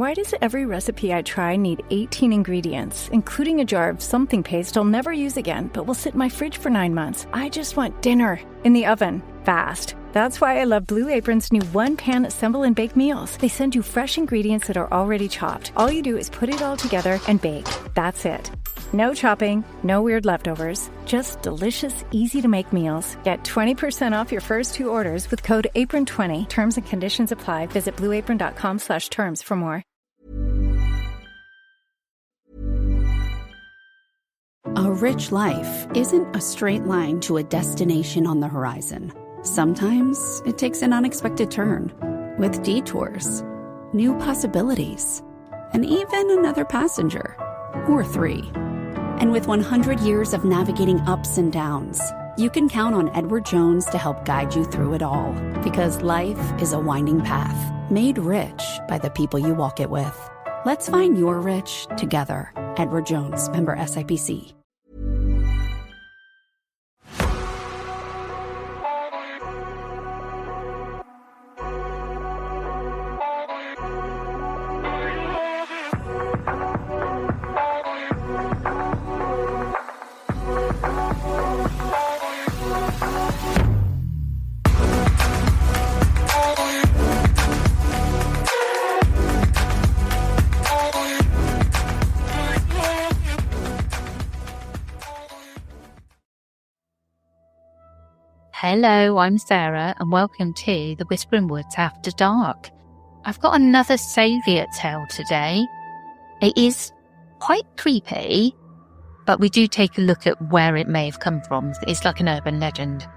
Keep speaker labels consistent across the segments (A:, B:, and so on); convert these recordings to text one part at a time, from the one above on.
A: Why does every recipe I try need 18 ingredients, including a jar of something paste I'll never use again, but will sit in my fridge for 9 months? I just want dinner in the oven, fast. That's why I love Blue Apron's new one-pan assemble and bake meals. They send you fresh ingredients that are already chopped. All you do is put it all together and bake. That's it. No chopping, no weird leftovers, just delicious, easy-to-make meals. Get 20% off your first 2 orders with code APRON20. Terms and conditions apply. Visit blueapron.com/terms for more.
B: A rich life isn't a straight line to a destination on the horizon. Sometimes it takes an unexpected turn with detours, new possibilities, and even another passenger or 3. And with 100 years of navigating ups and downs, you can count on Edward Jones to help guide you through it all. Because life is a winding path, made rich by the people you walk it with. Let's find your rich together. Edward Jones, member SIPC.
C: Hello, I'm Sarah and welcome to the Whispering Woods After Dark. I've got another Soviet tale today. It is quite creepy, but we do take a look at where it may have come from. It's like an urban legend.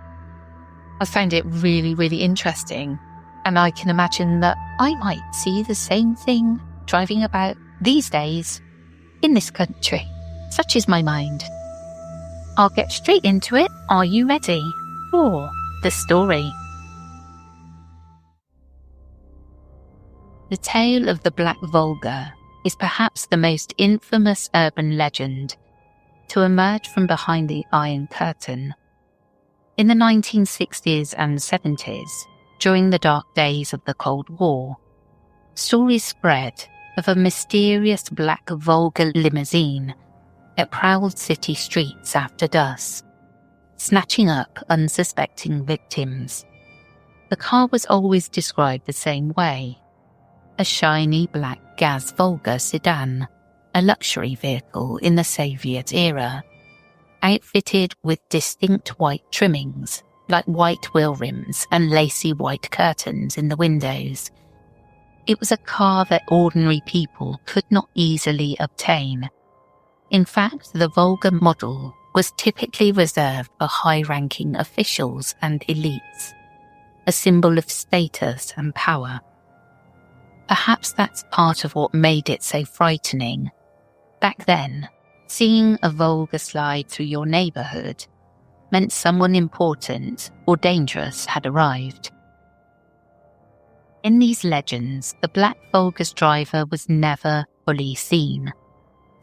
C: I found it really, really interesting, and I can imagine that I might see the same thing driving about these days in this country. Such is my mind. I'll get straight into it. Are you ready for the story? The tale of the Black Volga is perhaps the most infamous urban legend to emerge from behind the Iron Curtain. In the 1960s and 70s, during the dark days of the Cold War, stories spread of a mysterious black Volga limousine that prowled city streets after dusk, snatching up unsuspecting victims. The car was always described the same way: a shiny black gas Volga sedan, a luxury vehicle in the Soviet era, outfitted with distinct white trimmings like white wheel rims and lacy white curtains in the windows. It was a car that ordinary people could not easily obtain. In fact, the Volga model was typically reserved for high-ranking officials and elites, a symbol of status and power. Perhaps that's part of what made it so frightening. Back then, seeing a Volga slide through your neighbourhood meant someone important or dangerous had arrived. In these legends, the Black Volga's driver was never fully seen.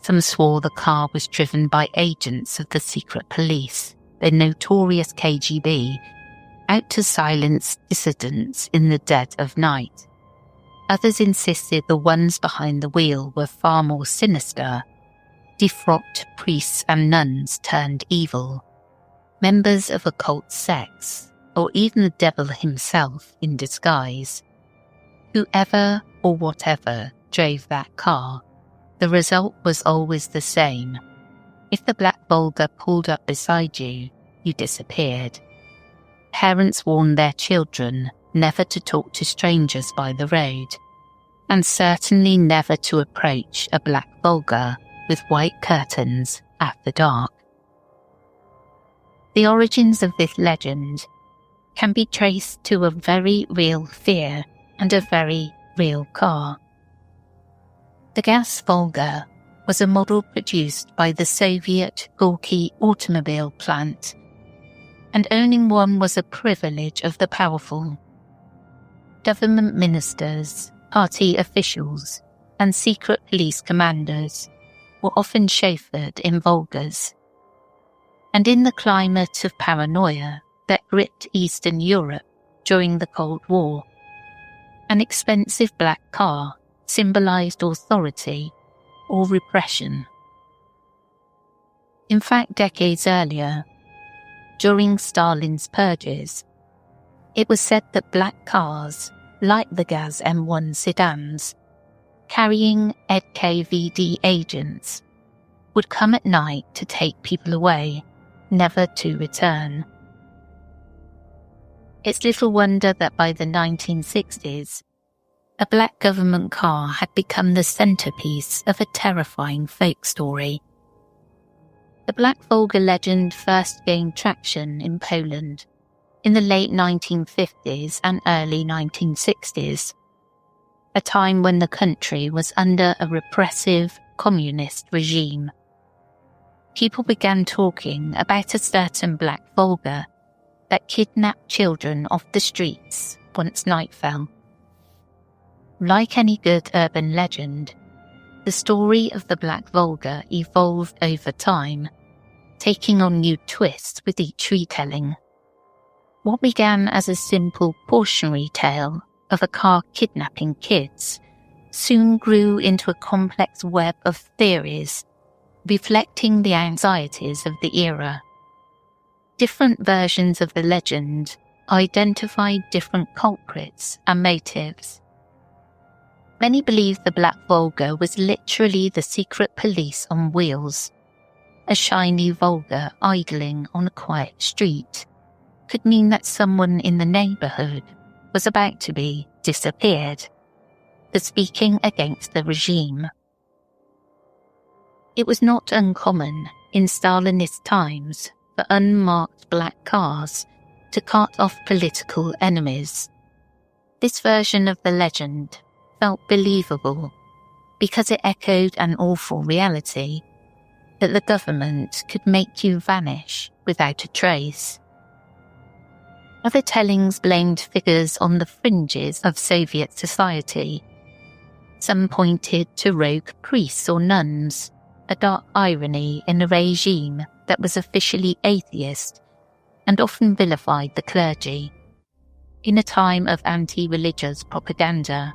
C: Some swore the car was driven by agents of the secret police, the notorious KGB, out to silence dissidents in the dead of night. Others insisted the ones behind the wheel were far more sinister, defrocked priests and nuns turned evil, members of occult sects, or even the devil himself in disguise. Whoever or whatever drove that car, the result was always the same. If the Black Volga pulled up beside you, you disappeared. Parents warned their children never to talk to strangers by the road, and certainly never to approach a Black Volga with white curtains after dark. The origins of this legend can be traced to a very real fear and a very real car. The gas Volga was a model produced by the Soviet Gorky automobile plant, and owning one was a privilege of the powerful. Government ministers, party officials, and secret police commanders were often chauffeured in Volgas. And in the climate of paranoia that gripped Eastern Europe during the Cold War, an expensive black car symbolized authority or repression. In fact, decades earlier, during Stalin's purges, it was said that black cars, like the Gaz M1 sedans, carrying NKVD agents, would come at night to take people away, never to return. It's little wonder that by the 1960s, a black government car had become the centerpiece of a terrifying folk story. The Black Volga legend first gained traction in Poland in the late 1950s and early 1960s, a time when the country was under a repressive communist regime. People began talking about a certain Black Volga that kidnapped children off the streets once night fell. Like any good urban legend, the story of the Black Volga evolved over time, taking on new twists with each retelling. What began as a simple cautionary tale of a car kidnapping kids soon grew into a complex web of theories reflecting the anxieties of the era. Different versions of the legend identified different culprits and motives. Many believe the Black Volga was literally the secret police on wheels. A shiny Volga idling on a quiet street could mean that someone in the neighborhood was about to be disappeared for speaking against the regime. It was not uncommon in Stalinist times for unmarked black cars to cart off political enemies. This version of the legend felt believable because it echoed an awful reality that the government could make you vanish without a trace. Other tellings blamed figures on the fringes of Soviet society. Some pointed to rogue priests or nuns, a dark irony in a regime that was officially atheist and often vilified the clergy. In a time of anti-religious propaganda,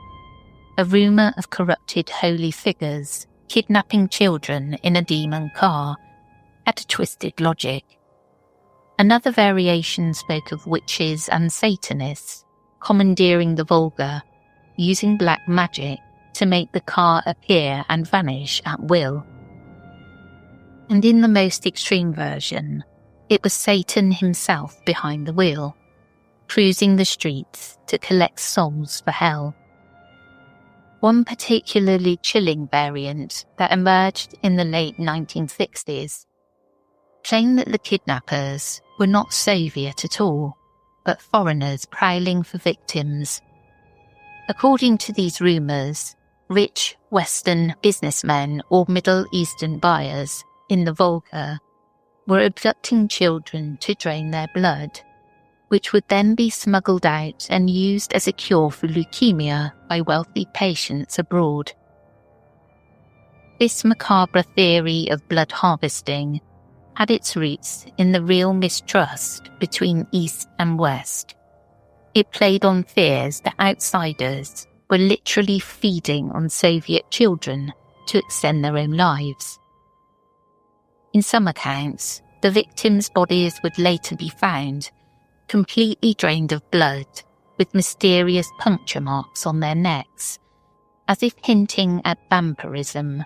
C: a rumour of corrupted holy figures kidnapping children in a demon car had a twisted logic. Another variation spoke of witches and Satanists commandeering the Volga, using black magic to make the car appear and vanish at will. And in the most extreme version, it was Satan himself behind the wheel, cruising the streets to collect souls for hell. One particularly chilling variant that emerged in the late 1960s claimed that the kidnappers were not Soviet at all, but foreigners prowling for victims. According to these rumours, rich Western businessmen or Middle Eastern buyers in the Volga were abducting children to drain their blood, which would then be smuggled out and used as a cure for leukemia by wealthy patients abroad. This macabre theory of blood harvesting had its roots in the real mistrust between East and West. It played on fears that outsiders were literally feeding on Soviet children to extend their own lives. In some accounts, the victims' bodies would later be found completely drained of blood, with mysterious puncture marks on their necks, as if hinting at vampirism.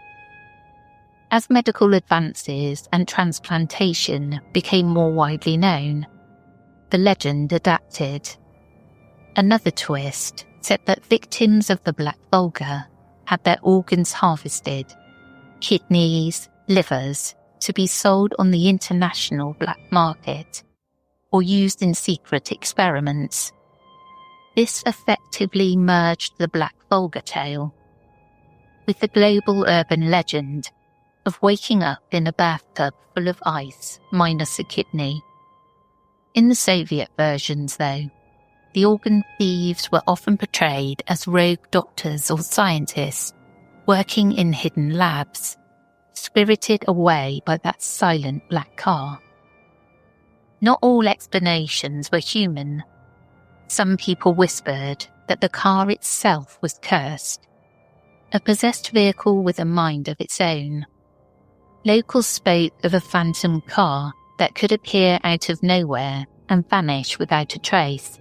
C: As medical advances and transplantation became more widely known, the legend adapted. Another twist said that victims of the Black Volga had their organs harvested, kidneys, livers, to be sold on the international black market, or used in secret experiments. This effectively merged the Black Volga tale with the global urban legend of waking up in a bathtub full of ice minus a kidney. In the Soviet versions, though, the organ thieves were often portrayed as rogue doctors or scientists working in hidden labs, spirited away by that silent black car. Not all explanations were human. Some people whispered that the car itself was cursed. a possessed vehicle with a mind of its own. Locals spoke of a phantom car that could appear out of nowhere and vanish without a trace,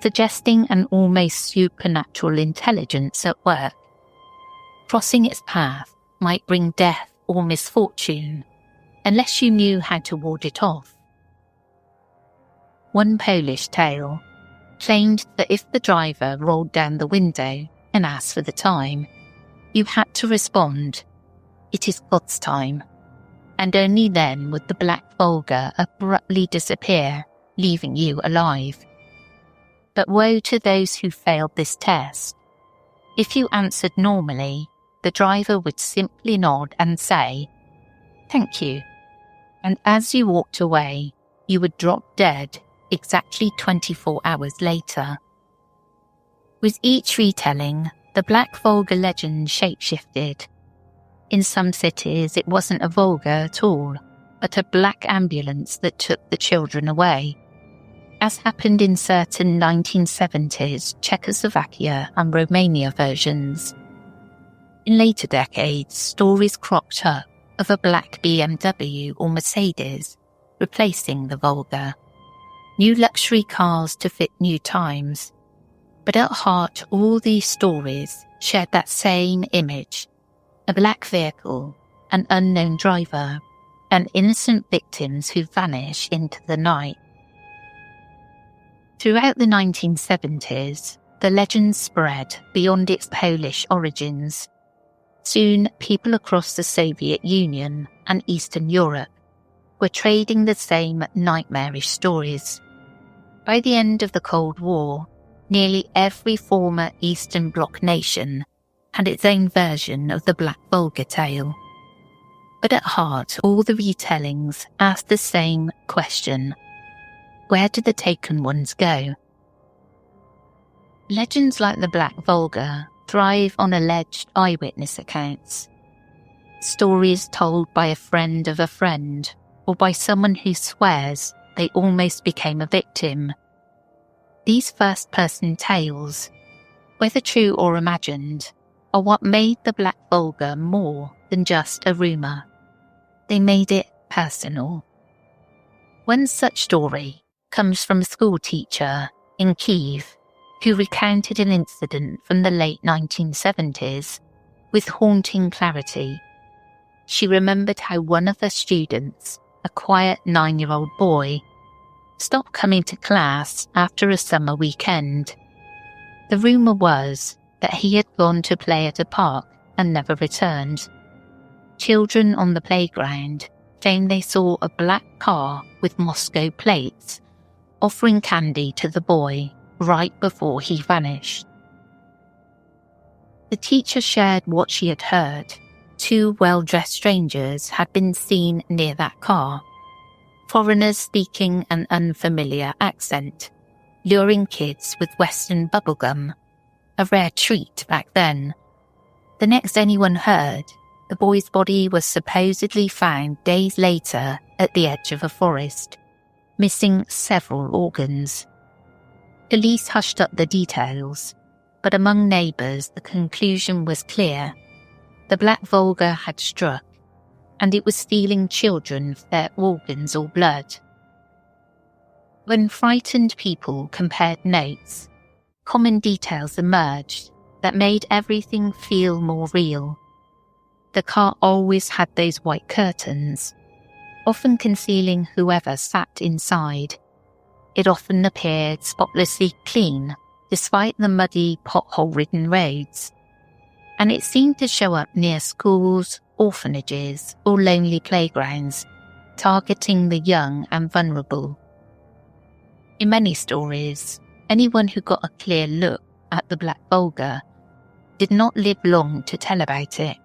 C: suggesting an almost supernatural intelligence at work. Crossing its path might bring death or misfortune, unless you knew how to ward it off. One Polish tale claimed that if the driver rolled down the window and asked for the time, you had to respond, "It is God's time," and only then would the black Volga abruptly disappear, leaving you alive. But woe to those who failed this test. If you answered normally, the driver would simply nod and say, "Thank you," and as you walked away, you would drop dead exactly 24 hours later. With each retelling, the Black Volga legend shapeshifted. In some cities, it wasn't a Volga at all, but a black ambulance that took the children away, as happened in certain 1970s Czechoslovakia and Romania versions. In later decades, stories cropped up of a black BMW or Mercedes replacing the Volga. New luxury cars to fit new times. But at heart, all these stories shared that same image: a black vehicle, an unknown driver, and innocent victims who vanish into the night. Throughout the 1970s, the legend spread beyond its Polish origins. Soon, people across the Soviet Union and Eastern Europe were trading the same nightmarish stories. By the end of the Cold War, nearly every former Eastern Bloc nation had its own version of the Black Volga tale. But at heart, all the retellings asked the same question: where did the taken ones go? Legends like the Black Volga thrive on alleged eyewitness accounts. Stories told by a friend of a friend, or by someone who swears they almost became a victim. These first-person tales, whether true or imagined, are what made the Black Volga more than just a rumour. They made it personal. One such story comes from a school teacher in Kyiv who recounted an incident from the late 1970s with haunting clarity. She remembered how one of her students, a quiet 9-year-old boy, stopped coming to class after a summer weekend. The rumour was that he had gone to play at a park and never returned. Children on the playground claimed they saw a black car with Moscow plates offering candy to the boy right before he vanished. The teacher shared what she had heard. 2 well-dressed strangers had been seen near that car, foreigners speaking an unfamiliar accent, luring kids with Western bubblegum, a rare treat back then. The next anyone heard, the boy's body was supposedly found days later at the edge of a forest, missing several organs. Police hushed up the details, but among neighbours the conclusion was clear. The Black Volga had struck, and it was stealing children for their organs or blood. When frightened people compared notes, common details emerged that made everything feel more real. The car always had those white curtains, often concealing whoever sat inside. It often appeared spotlessly clean, despite the muddy, pothole-ridden roads. And it seemed to show up near schools, orphanages, or lonely playgrounds, targeting the young and vulnerable. In many stories, anyone who got a clear look at the Black Volga did not live long to tell about it.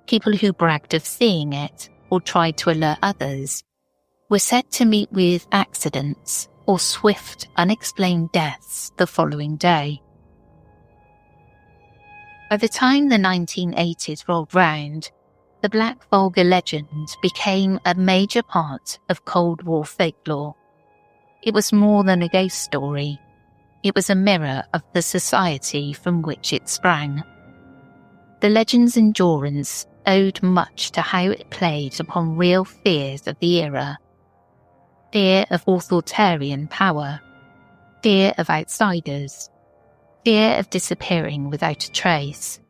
C: People who bragged of seeing it or tried to alert others were said to meet with accidents or swift, unexplained deaths the following day. By the time the 1980s rolled round, the Black Volga legend became a major part of Cold War folklore. It was more than a ghost story. It was a mirror of the society from which it sprang. The legend's endurance owed much to how it played upon real fears of the era. Fear of authoritarian power, fear of outsiders, fear of disappearing without a trace.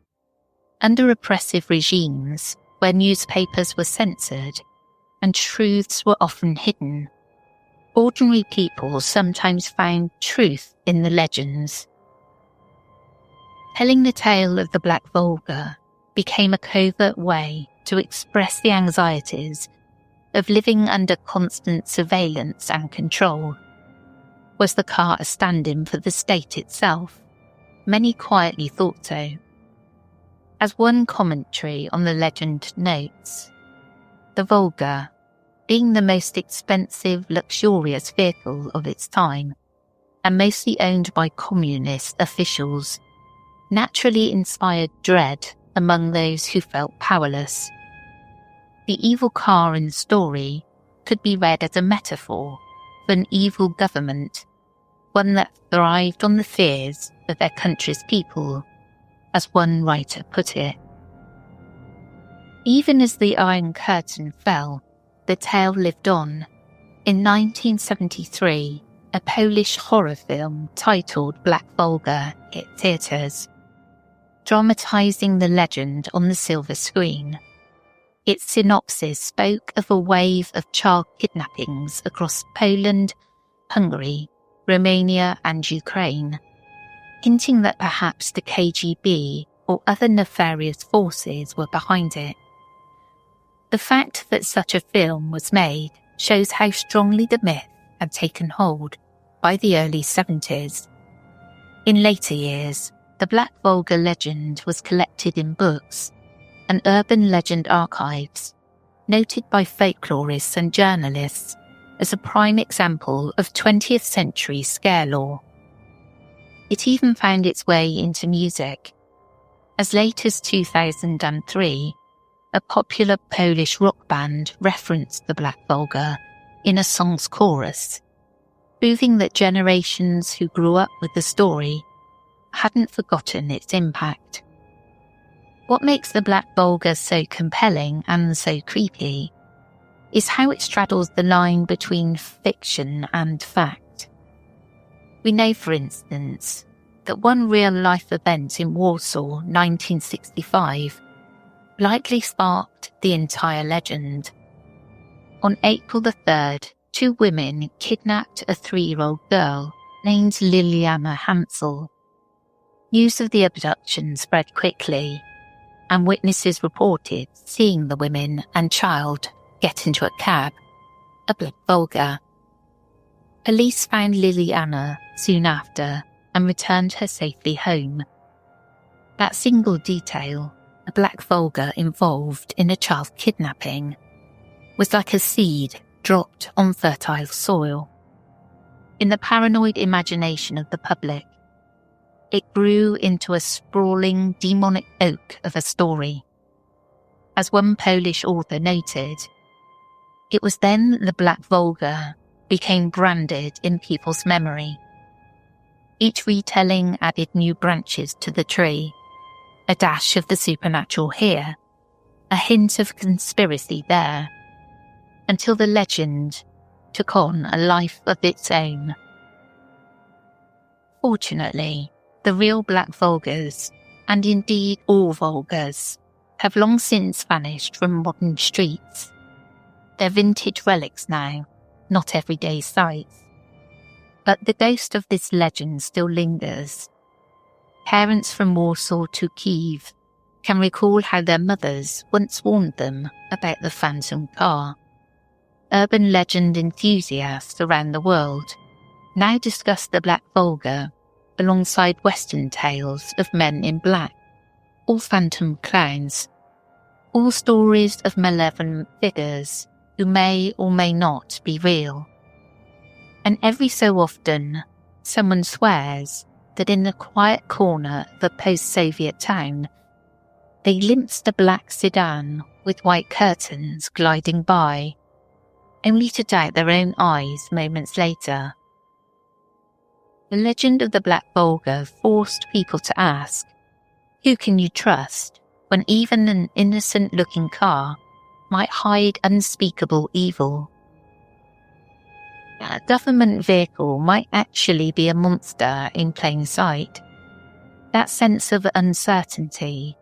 C: Under oppressive regimes, where newspapers were censored and truths were often hidden, ordinary people sometimes found truth in the legends. Telling the tale of the Black Volga became a covert way to express the anxieties of living under constant surveillance and control. Was the car a stand-in for the state itself? Many quietly thought so. As one commentary on the legend notes, the Volga, being the most expensive, luxurious vehicle of its time, and mostly owned by communist officials, naturally inspired dread among those who felt powerless. The evil car in the story could be read as a metaphor for an evil government, one that thrived on the fears of their country's people, as one writer put it. Even as the Iron Curtain fell, the tale lived on. In 1973, a Polish horror film titled Black Volga hit theatres, dramatising the legend on the silver screen. Its synopsis spoke of a wave of child kidnappings across Poland, Hungary, Romania and Ukraine, hinting that perhaps the KGB or other nefarious forces were behind it. The fact that such a film was made shows how strongly the myth had taken hold by the early 70s. In later years, the Black Volga legend was collected in books and urban legend archives, noted by folklorists and journalists as a prime example of 20th century scare lore. It even found its way into music. As late as 2003, a popular Polish rock band referenced the Black Volga in a song's chorus, proving that generations who grew up with the story hadn't forgotten its impact. What makes the Black Volga so compelling and so creepy is how it straddles the line between fiction and fact. We know, for instance, that one real-life event in Warsaw, 1965, likely sparked the entire legend. On April the 3rd, 2 women kidnapped a 3-year-old girl named Liliana Hansel. News of the abduction spread quickly, and witnesses reported seeing the women and child get into a cab, a Black Volga. Police found Liliana soon after and returned her safely home. That single detail, a Black Volga involved in a child kidnapping, was like a seed dropped on fertile soil. In the paranoid imagination of the public, it grew into a sprawling demonic oak of a story. As one Polish author noted, it was then the Black Volga became branded in people's memory. Each retelling added new branches to the tree, a dash of the supernatural here, a hint of conspiracy there, until the legend took on a life of its own. Fortunately, the real Black Volgas, and indeed all Volgas, have long since vanished from modern streets. They're vintage relics now, not everyday sights. But the ghost of this legend still lingers. Parents from Warsaw to Kyiv can recall how their mothers once warned them about the phantom car. Urban legend enthusiasts around the world now discuss the Black Volga alongside Western tales of men in black, or phantom clowns, all stories of malevolent figures who may or may not be real. And every so often, someone swears that in the quiet corner of a post-Soviet town, they glimpsed a black sedan with white curtains gliding by, only to doubt their own eyes moments later. The legend of the Black Volga forced people to ask, who can you trust, when even an innocent-looking car might hide unspeakable evil. A government vehicle might actually be a monster in plain sight. That sense of uncertainty,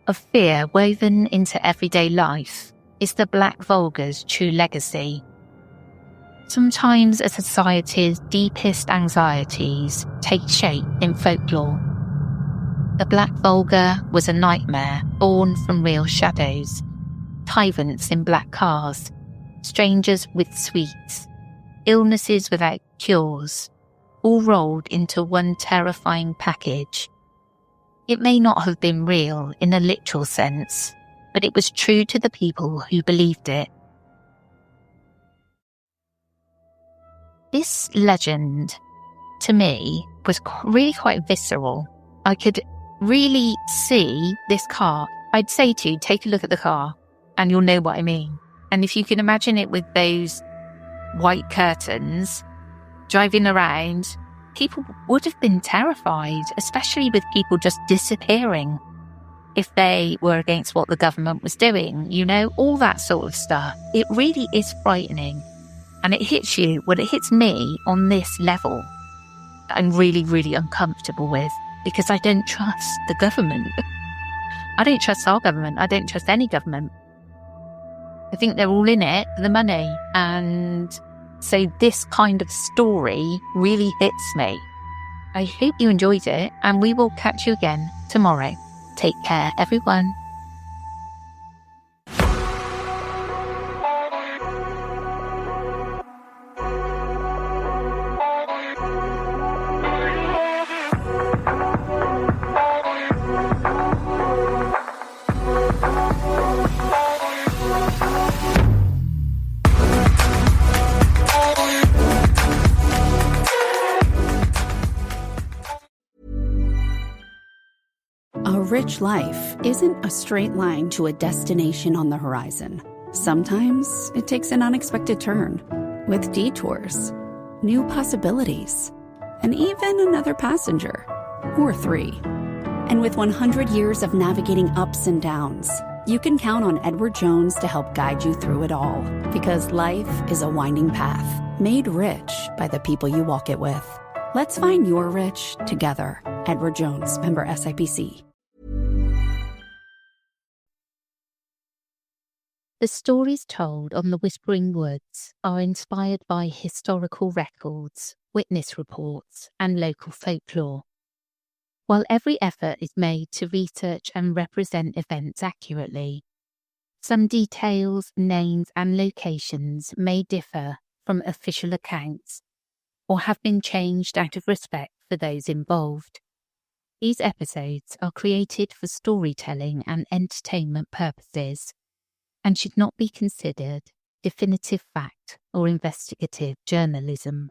C: of fear woven into everyday life, is the Black Volga's true legacy. Sometimes a society's deepest anxieties take shape in folklore. The Black Volga was a nightmare born from real shadows, tyrants in black cars, strangers with sweets, illnesses without cures, all rolled into one terrifying package. It may not have been real in a literal sense, but it was true to the people who believed it. This legend, to me, was really quite visceral. I could really see this car. I'd say to you, take a look at the car and you'll know what I mean. And if you can imagine it with those white curtains driving around, people would have been terrified, especially with people just disappearing if they were against what the government was doing, all that sort of stuff. It really is frightening. And it hits you, well, it hits me on this level that I'm really, really uncomfortable with, because I don't trust the government. I don't trust our government. I don't trust any government. I think they're all in it for the money. And so this kind of story really hits me. I hope you enjoyed it, and we will catch you again tomorrow. Take care, everyone.
B: A rich life isn't a straight line to a destination on the horizon. Sometimes it takes an unexpected turn, with detours, new possibilities, and even another passenger, or three. And with 100 years of navigating ups and downs, you can count on Edward Jones to help guide you through it all. Because life is a winding path, made rich by the people you walk it with. Let's find your rich together. Edward Jones, member SIPC.
C: The stories told on the Whispering Woods are inspired by historical records, witness reports, and local folklore. While every effort is made to research and represent events accurately, some details, names, and locations may differ from official accounts or have been changed out of respect for those involved. These episodes are created for storytelling and entertainment purposes and should not be considered definitive fact or investigative journalism.